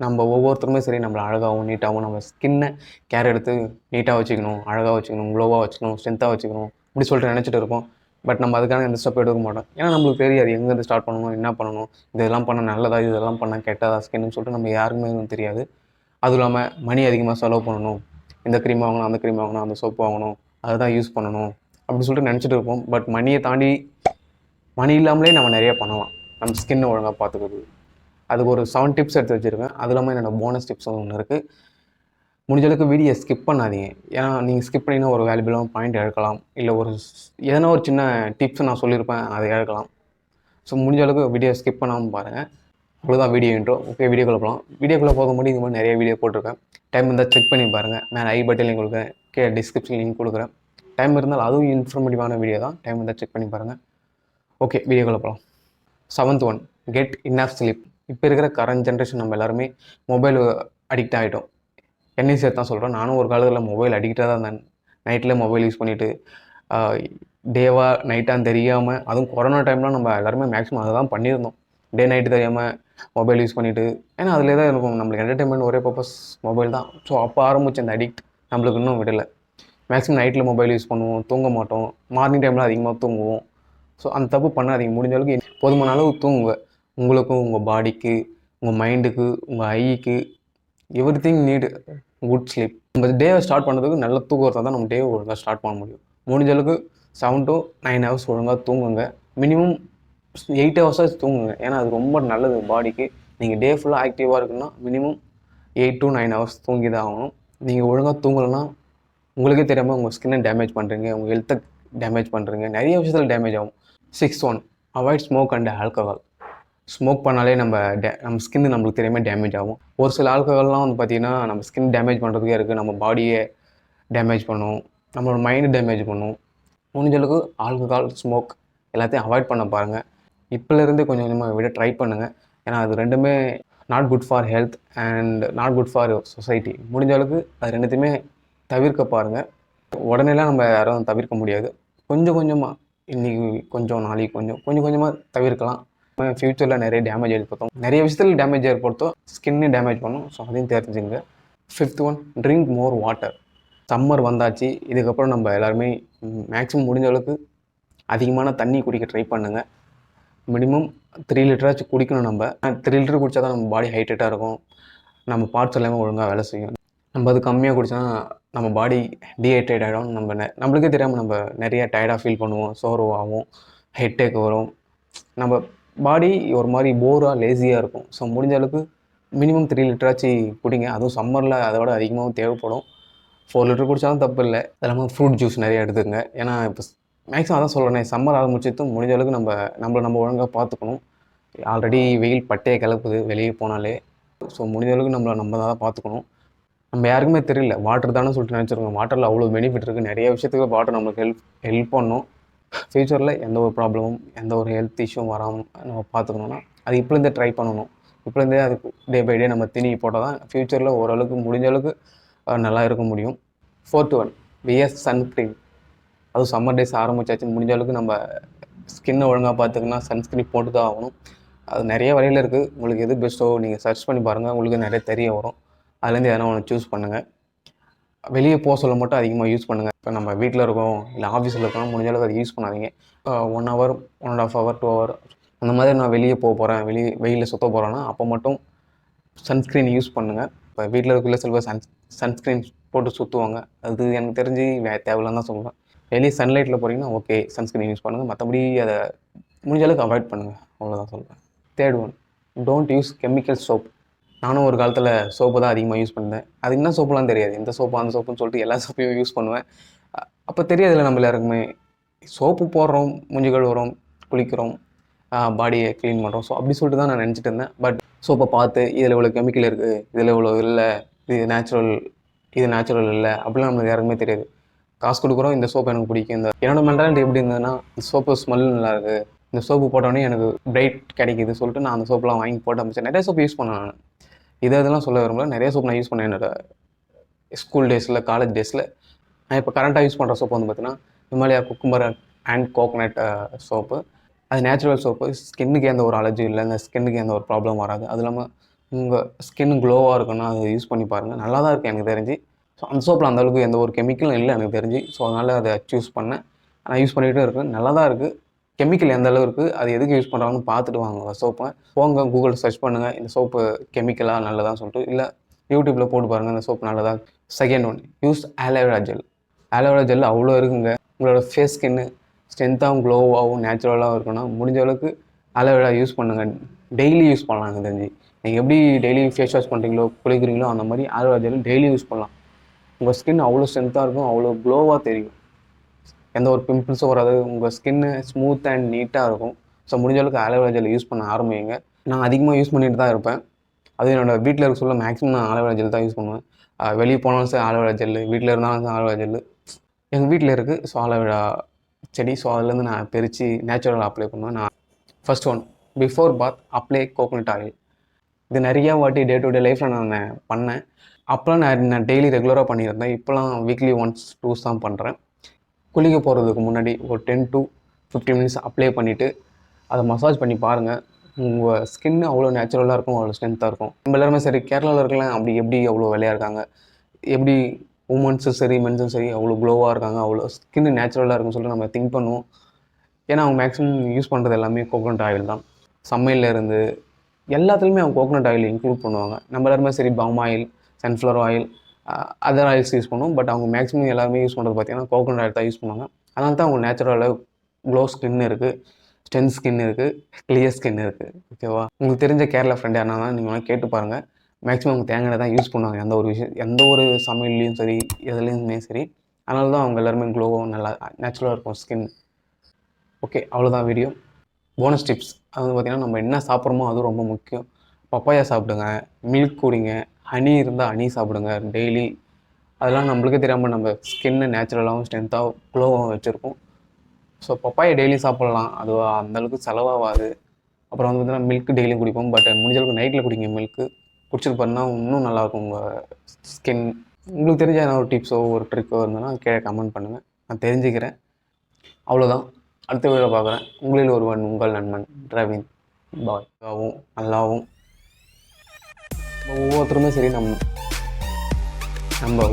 நம்ம ஒவ்வொருத்தருமே சரி நம்மளை அழகாகவும் நீட்டாகவும் நம்ம ஸ்கின்னை கேர் எடுத்து நீட்டாக வச்சுக்கணும், அழகாக வச்சுக்கணும், க்ளோவாக வச்சுக்கணும், ஸ்ட்ரென்த்தாக வச்சுக்கணும் இப்படி சொல்லிட்டு நினச்சிட்டு இருப்போம். பட் நம்ம அதுக்கான எந்த ஸ்டெப் எடுக்க மாட்டோம். ஏன்னா நம்மளுக்கு தெரியாது எங்கேருந்து ஸ்டார்ட் பண்ணணும், என்ன பண்ணணும், இதெல்லாம் பண்ணால் நல்லதா, இதெல்லாம் பண்ணால் கெட்டதா ஸ்கின்னு சொல்லிட்டு நம்ம யாருக்குமே எதுவும் தெரியாது. அதுவும் இல்லாமல் மணி அதிகமாக செலவு பண்ணணும், இந்த க்ரீம் வாங்கணும், அந்த க்ரீம் வாங்கணும், அந்த சோப்பு வாங்கணும், அதை தான் யூஸ் பண்ணணும் அப்படின்னு சொல்லிட்டு நினச்சிட்டு இருப்போம். பட் மணியை தாண்டி மணி இல்லாமலே நம்ம நிறைய பண்ணலாம் நம்ம ஸ்கின்னை ஒழுங்காக பார்த்துக்கிறது. அதுக்கு ஒரு 7 டிப்ஸ் எடுத்து வச்சுருக்கேன். அது இல்லாமல் என்னோடய போனஸ் டிப்ஸும் ஒன்று இருக்குது. முடிஞ்ச அளவுக்கு வீடியோ ஸ்கிப் பண்ணாதீங்க. ஏன்னா நீங்கள் ஸ்கிப் பண்ணிங்கன்னா ஒரு வேல்யூபிளான பாயிண்ட் இழக்கலாம். இல்லை ஒரு எதனா ஒரு சின்ன டிப்ஸ் நான் சொல்லியிருப்பேன், அதை இழக்கலாம். ஸோ முடிஞ்ச அளவுக்கு வீடியோ ஸ்கிப் பண்ணாமல் பாருங்கள். அவ்வளோதான் வீடியோ இன்ட்ரோ. ஓகே, வீடியோக்குள்ளே போகலாம். வீடியோக்குள்ளே போக முடியும் இது மாதிரி நிறைய வீடியோ போட்டிருக்கேன். டைம் இருந்தால் செக் பண்ணி பாருங்கள். மேலே ஐ பட்டன் லிங்க் கொடுக்குறேன், கீழே டிஸ்கிரிப்ஷன் லிங்க் கொடுக்குறேன். டைம் இருந்தால் அதுவும் இன்ஃபர்மேட்டிவான வீடியோ தான். டைம் இருந்தால் செக் பண்ணி பாருங்கள். ஓகே, வீடியோக்குள்ளே போகலாம். 7th one, get enough sleep. இப்போ இருக்கிற கரண்ட் ஜென்ரேஷன் நம்ம எல்லாருமே மொபைல் அடிக்ட் ஆகிட்டோம். என்னையும் சேர்த்து தான் சொல்கிறேன். நானும் ஒரு காலத்தில் மொபைல் அடிக்டாக தான் இருந்தேன். நைட்டில் மொபைல் யூஸ் பண்ணிவிட்டு டேவாக நைட்டான்னு தெரியாமல், அதுவும் கொரோனா டைம்லாம் நம்ம எல்லாருமே மேக்ஸிமம் அதை தான் பண்ணியிருந்தோம். டே நைட்டு தெரியாமல் மொபைல் யூஸ் பண்ணிவிட்டு, ஏன்னா அதிலே தான் இருக்கும் நம்மளுக்கு என்டர்டைன்மெண்ட், ஒரே பர்பஸ் மொபைல் தான். ஸோ அப்போ ஆரம்பித்த அந்த அடிக்ட் நம்மளுக்கு இன்னும் விடலை. மேக்ஸிமம் நைட்டில் மொபைல் யூஸ் பண்ணுவோம், தூங்க மாட்டோம், மார்னிங் டைமில் அதிகமாக தூங்குவோம். ஸோ அந்த தப்பு பண்ணாதீங்க. முடிஞ்ச அளவுக்கு போதுமான அளவு தூங்குங்க. உங்களுக்கும், உங்கள் பாடிக்கு, உங்கள் மைண்டுக்கு, உங்கள் ஐக்கு, எவ்ரிதிங் நீடு குட் ஸ்லீப். நம்ம டேவை ஸ்டார்ட் பண்ணுறதுக்கு நல்ல தூக்கம் இருந்தால் தான் நம்ம டேவை ஒழுங்காக ஸ்டார்ட் பண்ண முடியும். முடிஞ்ச அளவுக்கு 7 to 9 ஹவர்ஸ் ஒழுங்காக தூங்குங்க. மினிமம் 8 ஹவர்ஸாக தூங்குங்க. ஏன்னா அது ரொம்ப நல்லது பாடிக்கு. நீங்கள் டே ஃபுல்லாக ஆக்டிவாக இருக்குன்னா மினிமம் 8 to 9 ஹவர்ஸ் தூங்கி தான் ஆகணும். நீங்கள் ஒழுங்காக தூங்கலைன்னா உங்களுக்கே தெரியாமல் உங்கள் ஸ்கின்னை டேமேஜ் பண்ணுறீங்க, உங்கள் ஹெல்த்தை டேமேஜ் பண்ணுறீங்க, நிறைய விஷயத்தில் டேமேஜ் ஆகும். 6th one, avoid smoke and alcohol. Smoke பண்ணாலே நம்ம ஸ்கின்னு நம்மளுக்கு தெரியாமல் டேமேஜ் ஆகும். ஒரு சில ஆல்கஹால்லாம் வந்து பார்த்திங்கன்னா நம்ம ஸ்கின் டேமேஜ் பண்ணுறதுக்கே இருக்குது. நம்ம பாடியை டேமேஜ் பண்ணும், நம்மளோட மைண்டு டேமேஜ் பண்ணும். முடிஞ்சளவுக்கு ஆல்கஹால், ஸ்மோக் எல்லாத்தையும் அவாய்ட் பண்ண பாருங்கள். இப்போலேருந்து கொஞ்சம் கொஞ்சமாக விட ட்ரை பண்ணுங்கள். ஏன்னா அது ரெண்டுமே not good for health and not good for society. முடிஞ்ச அளவுக்கு அது ரெண்டுத்தையுமே தவிர்க்க பாருங்கள். உடனேலாம் நம்ம யாரும் தவிர்க்க முடியாது. கொஞ்சம் கொஞ்சமாக, இன்றைக்கி கொஞ்சம், நாளைக்கு கொஞ்சம், கொஞ்சம் கொஞ்சமாக தவிர்க்கலாம். ஃப்யூச்சரில் நிறைய டேமேஜ் ஏற்படுத்தும், நிறைய விஷயத்தில் டேமேஜ் ஏற்படுத்தும், ஸ்கின்னு டேமேஜ் பண்ணும். ஸோ அதையும் தெரிஞ்சுங்க. 5th ஒன், ட்ரிங்க் மோர் வாட்டர். சம்மர் வந்தாச்சு, இதுக்கப்புறம் நம்ம எல்லாருமே மேக்ஸிமம் முடிஞ்ச அளவுக்கு அதிகமான தண்ணி குடிக்க ட்ரை பண்ணுங்கள். மினிமம் 3 லிட்டராச்சும் குடிக்கணும். நம்ம 3 லிட்டர் குடித்தா தான் நம்ம பாடி ஹைட்ரேட்டாக இருக்கும், நம்ம பார்ட்ஸ் எல்லாமே ஒழுங்காக வேலை செய்யும். நம்ம அது கம்மியாக குடித்தோன்னா நம்ம பாடி டீஹைட்ரேட் ஆகிடும். நம்மளுக்கே தெரியாமல் நம்ம நிறைய டயர்டாக ஃபீல் பண்ணுவோம், சோர்வாகும், ஹெட்டேக் வரும், நம்ம பாடி ஒரு மாதிரி போராக லேசியாக இருக்கும். ஸோ முடிஞ்ச அளவுக்கு மினிமம் 3 லிட்டராச்சு குடிங்க. அதுவும் சம்மரில் அதை விட அதிகமாகவும் தேவைப்படும். 4 லிட்டர் குடித்தாலும் தப்பு இல்லை. அது இல்லாமல் ஃப்ரூட் ஜூஸ் நிறையா எடுத்துக்கங்க. ஏன்னா இப்போ மேக்ஸிமம் அதான் சொல்கிறேனே, சம்மர் ஆரம்பிச்சிட்டும் முடிஞ்ச அளவுக்கு நம்ம ஒழுங்காக பார்த்துக்கணும். ஆல்ரெடி வெயில் பட்டையை கிளப்புது வெளியே போனாலே. ஸோ முடிஞ்ச அளவுக்கு நம்ம தான் பார்த்துக்கணும். நம்ம யாருக்குமே தெரியல, வாட்டர் தானே சொல்லிட்டு நினச்சிருக்கோம். வாட்டரில் அவ்வளோ பெனிஃபிட் இருக்குது. நிறைய விஷயத்துக்கு வாட்டர் நம்மளுக்கு ஹெல்ப் பண்ணும். ஃப்யூச்சரில் எந்த ஒரு ப்ராப்ளமும், எந்த ஒரு ஹெல்த் இஷ்யூவும் வராமல் நம்ம பார்த்துக்கணுன்னா அது இப்போலேருந்தே ட்ரை பண்ணணும். இப்போலேருந்தே அதுக்கு டே பை டே நம்ம திணி போட்டால் தான் ஃப்யூச்சரில் ஓரளவுக்கு முடிஞ்ச அளவுக்கு நல்லா இருக்க முடியும். 4th one, wear sunscreen. அதுவும் சம்மர் டேஸ் ஆரம்பிச்சாச்சு. முடிஞ்ச அளவுக்கு நம்ம ஸ்கின்னை ஒழுங்காக பார்த்துக்கணுன்னா சன்ஸ்க்ரீன் போட்டு தான் ஆகணும். அது நிறைய வழியில் இருக்குது. உங்களுக்கு எது பெஸ்ட்டோ நீங்கள் சர்ச் பண்ணி பாருங்கள், உங்களுக்கு நிறைய தெரிய வரும். அதுலேருந்து எதனா ஒன்று சூஸ் பண்ணுங்கள். வெளியே போக சொல்ல மட்டும் அதிகமாக யூஸ் பண்ணுங்கள். இப்போ நம்ம வீட்டில் இருக்கோம், இல்லை ஆஃபீஸில் இருக்கோம், முடிஞ்ச அளவுக்கு அதை யூஸ் பண்ணாதீங்க. 1 hour, 1.5 hour, 2 hour அந்த மாதிரி நான் வெளியே போக போகிறேன், வெயிலில் சுற்ற போகிறேன்னா அப்போ மட்டும் சன்ஸ்க்ரீன் யூஸ் பண்ணுங்கள். இப்போ வீட்டில் இருக்கிற சில பேர் சன்ஸ்க்ரீன் போட்டு சுற்றுவாங்க. அது எனக்கு தெரிஞ்சு தேவையில்லைன்னு தான் சொல்லுவேன். வெளியே சன்லைட்டில் போகிறீங்கன்னா ஓகே சன்ஸ்க்ரீன் யூஸ் பண்ணுங்கள். மற்றபடி அதை முடிஞ்ச அளவுக்கு அவாய்ட் பண்ணுங்கள். அவ்வளோதான் சொல்லுவேன். 3rd one, don't use chemical soap. நானும் ஒரு காலத்தில் சோப்பு தான் அதிகமாக யூஸ் பண்ணேன். அது என்ன சோப்புலாம் தெரியாது, இந்த சோப்பு அந்த சோப்புன்னு சொல்லிட்டு எல்லா சோப்பையும் யூஸ் பண்ணுவேன். அப்போ தெரியாதுல்ல நம்ம எல்லாருக்குமே. சோப்பு போடுறோம், மூஞ்சி கழுவுறோம், குளிக்கிறோம், பாடியை க்ளீன் பண்ணுறோம். ஸோ அப்படி சொல்லிட்டு தான் நான் நினச்சிட்டு இருந்தேன். பட் சோப்பை பார்த்து இதில் இவ்வளோ கெமிக்கல் இருக்குது, இதில் இவ்வளோ இல்லை, இது நேச்சுரல் இல்லை அப்படிலாம் நம்மளுக்கு யாருக்குமே தெரியாது. காசு கொடுக்குறோம், இந்த சோப்பு எனக்கு பிடிக்கும். என்னோட மென்டாலிட்டி எப்படி இருந்ததுன்னா, இந்த சோப்பு ஸ்மெல் நல்லா இருக்குது, இந்த சோப்பு போட்டோடனே எனக்கு பிரைட் கிடைக்கிது சொல்லிட்டு நான் அந்த சோப்பெலாம் வாங்கி போட்டு அமைச்சேன். நிறைய சோப்பு யூஸ் பண்ணேன் நான். இதெல்லாம் சொல்ல விரும்பல. நிறைய சோப்பு நான் யூஸ் பண்ணேன் என்னோடய ஸ்கூல் டேஸில், காலேஜ் டேஸில். நான் இப்போ கரண்ட்டாக யூஸ் பண்ணுற சோப்பு வந்து பார்த்தீங்கன்னா Himalaya cucumber and coconut soap. அது நேச்சுரல் சோப்பு. ஸ்கின்னுக்கு எந்த ஒரு அலர்ஜி இல்லை, இந்த ஸ்கின்னுக்கு எந்த ஒரு ப்ராப்ளம் வராது. அது இல்லாமல் உங்கள் ஸ்கின் க்ளோவாக இருக்குன்னா அதை யூஸ் பண்ணி பாருங்கள். நல்லா தான் இருக்குது எனக்கு தெரிஞ்சு. ஸோ அந்த சோப்பில் அந்தளவுக்கு எந்த ஒரு கெமிக்கலும் இல்லை எனக்கு தெரிஞ்சு. ஸோ அதனால் அதை சூஸ் பண்ணேன். நான் யூஸ் பண்ணிகிட்டே இருக்கேன். நல்லா தான் இருக்குது. கெமிக்கல் எந்த அளவு இருக்குது, அது எதுக்கு யூஸ் பண்ணுறாங்கன்னு பார்த்துட்டு வாங்க சோப்பை. போங்க கூகுளில் சர்ச் பண்ணுங்கள், இந்த சோப்பு கெமிக்கலாக நல்லதான்னு சொல்லிட்டு. இல்லை யூடியூப்பில் போட்டு பாருங்கள் இந்த சோப்பு நல்லதா. Second one, use aloe vera gel. Aloe vera gel அவ்வளோ இருக்குங்க. உங்களோட ஃபேஸ் ஸ்கின்னு ஸ்ட்ரென்த்தாகவும் க்ளோவாகவும் நேச்சுரலாகவும் இருக்குன்னா முடிஞ்ச அளவுக்கு ஆலோவேரா யூஸ் பண்ணுங்கள். டெய்லி யூஸ் பண்ணலாம் எனக்கு தெரிஞ்சு. நீங்கள் எப்படி டெய்லி ஃபேஸ் வாஷ் பண்ணுறீங்களோ குளிக்கிறீங்களோ அந்த மாதிரி ஆலோவேரா ஜெல் டெய்லி யூஸ் பண்ணலாம். உங்கள் ஸ்கின் அவ்வளோ ஸ்ட்ரென்த்தாக இருக்கும், அவ்வளோ க்ளோவாக தெரியும். எந்த ஒரு பிம்பிள்ஸும் வராது. உங்கள் ஸ்கின்னு ஸ்மூத் அண்ட் நீட்டாக இருக்கும். ஸோ முடிஞ்ச அளவுக்கு ஆலோவேரா ஜெல் யூஸ் பண்ண ஆரம்பிங்க. நான் அதிகமாக யூஸ் பண்ணிட்டு தான் இருப்பேன். அது என்னோடய வீட்டில் இருக்க சொல்ல மேக்ஸிமம் நான் ஆலோவேரா ஜெல் தான் யூஸ் பண்ணுவேன். வெளியே போனாலும் சரி ஆலோவேரா ஜெல்லு, வீட்டில் இருந்தாலும் ஆலோவேரா ஜெல்லு. எங்கள் வீட்டில் இருக்குது ஸோ ஆலோவேரா செடி. ஸோ அதுலேருந்து நான் பிரித்து நேச்சுரலாக அப்ளை பண்ணுவேன். நான் ஃபர்ஸ்ட் ஒன், பிஃபோர் பாத் அப்ளை கோகோனட் ஆயில். இது நிறையா வாட்டி டே டு டே லைஃப்பில் நான் பண்ணேன். அப்போலாம் நான் டெய்லி ரெகுலராக பண்ணியிருந்தேன். இப்போலாம் வீக்லி ஒன்ஸ் டூஸ் தான் பண்ணுறேன். குளிக்க போகிறதுக்கு முன்னாடி ஒரு 10 to 15 மினிட்ஸ் அப்ளை பண்ணிவிட்டு அதை மசாஜ் பண்ணி பாருங்கள். உங்கள் ஸ்கின்னு அவ்வளோ நேச்சுரலாக இருக்கும், அவ்வளோ ஸ்ட்ரென்த்தாக இருக்கும். நம்ம எல்லாருமே சரி கேரளாவில் இருக்கலாம், அப்படி எப்படி அவ்வளோ வெள்ளையாக இருக்காங்க, எப்படி உமன்ஸும் சரி மென்ஸும் சரி அவ்வளோ க்ளோவாக இருக்காங்க, அவ்வளோ ஸ்கின்னு நேச்சுரலாக இருக்குன்னு சொல்லிட்டு நம்ம திங்க் பண்ணுவோம். ஏன்னா அவங்க மேக்ஸிமம் யூஸ் பண்ணுறது எல்லாமே கோகோனட் ஆயில் தான். சமையலில் இருந்து எல்லாத்துலேயுமே அவங்க கோகோனட் ஆயில் இன்க்ளூட் பண்ணுவாங்க. நம்ம எல்லாருமே சரி palm oil, sunflower oil, other oils use பண்ணுவோம். பட் அவங்க மேக்ஸிமம் எல்லாருமே யூஸ் பண்ணுறது பார்த்தீங்கன்னா கோகோனட் ஆயில் தான் யூஸ் பண்ணுவாங்க. அதனால தான் அவங்க நேச்சுரலாக க்ளோ ஸ்கின் இருக்குது, ஸ்ட்ரென்த் ஸ்கின் இருக்குது, கிளியர் ஸ்கின் இருக்குது. ஓகேவா? உங்களுக்கு தெரிஞ்ச கேரளா ஃப்ரெண்ட் யாருன்னா நீங்கள் வேணால் கேட்டு பாருங்கள். மேக்ஸிமம் அவங்க தேங்காய் எண்ணெய் தான் யூஸ் பண்ணுவாங்க எந்த ஒரு விஷயம், எந்த ஒரு சமையல்லையும் சரி எதுலேயுமே சரி. அதனால தான் அவங்க எல்லாருமே க்ளோவாக நல்லா நேச்சுரலாக இருக்கும் ஸ்கின். ஓகே, அவ்வளோதான் வீடியோ. போனஸ் டிப்ஸ் அது வந்து பார்த்திங்கன்னா நம்ம என்ன சாப்பிட்றோமோ அது ரொம்ப முக்கியம். பப்பாயா சாப்பிடுங்க, மில்க் குடிங்க, ஹனி இருந்தால் ஹனி சாப்பிடுங்க டெய்லி. அதெல்லாம் நம்மளுக்கே தெரியாமல் நம்ம ஸ்கின்னை நேச்சுரலாகவும் ஸ்ட்ரென்த்தாகவும் க்ளோவாகவும் வச்சுருக்கோம். ஸோ பப்பாயை டெய்லி சாப்பிட்லாம், அது அந்தளவுக்கு செலவாகாது. அப்புறம் வந்து பார்த்திங்கன்னா மில்க் டெய்லியும் குடிப்போம். பட் முடிஞ்சளவுக்கு நைட்டில் குடிங்க மில்க்கு. குடிச்சிட்டு பாருன்னா இன்னும் நல்லாயிருக்கும் உங்கள் ஸ்கின். உங்களுக்கு தெரிஞ்ச என்ன ஒரு டிப்ஸோ ஒரு ட்ரிக்கோ இருந்ததுன்னா கீழே கமெண்ட் பண்ணுங்கள், நான் தெரிஞ்சுக்கிறேன். அவ்வளோதான். அடுத்த வீடியோ பார்க்குறேன். உங்களில் ஒருவன் உங்கள் நண்பன் ரவின். பாய். நல்லாவும் ஒவ்வொருத்தருமே சரி நம்ம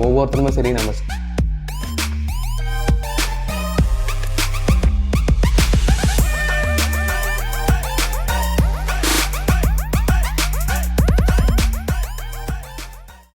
ஒவ்வொருத்தருமே சரி நம்ம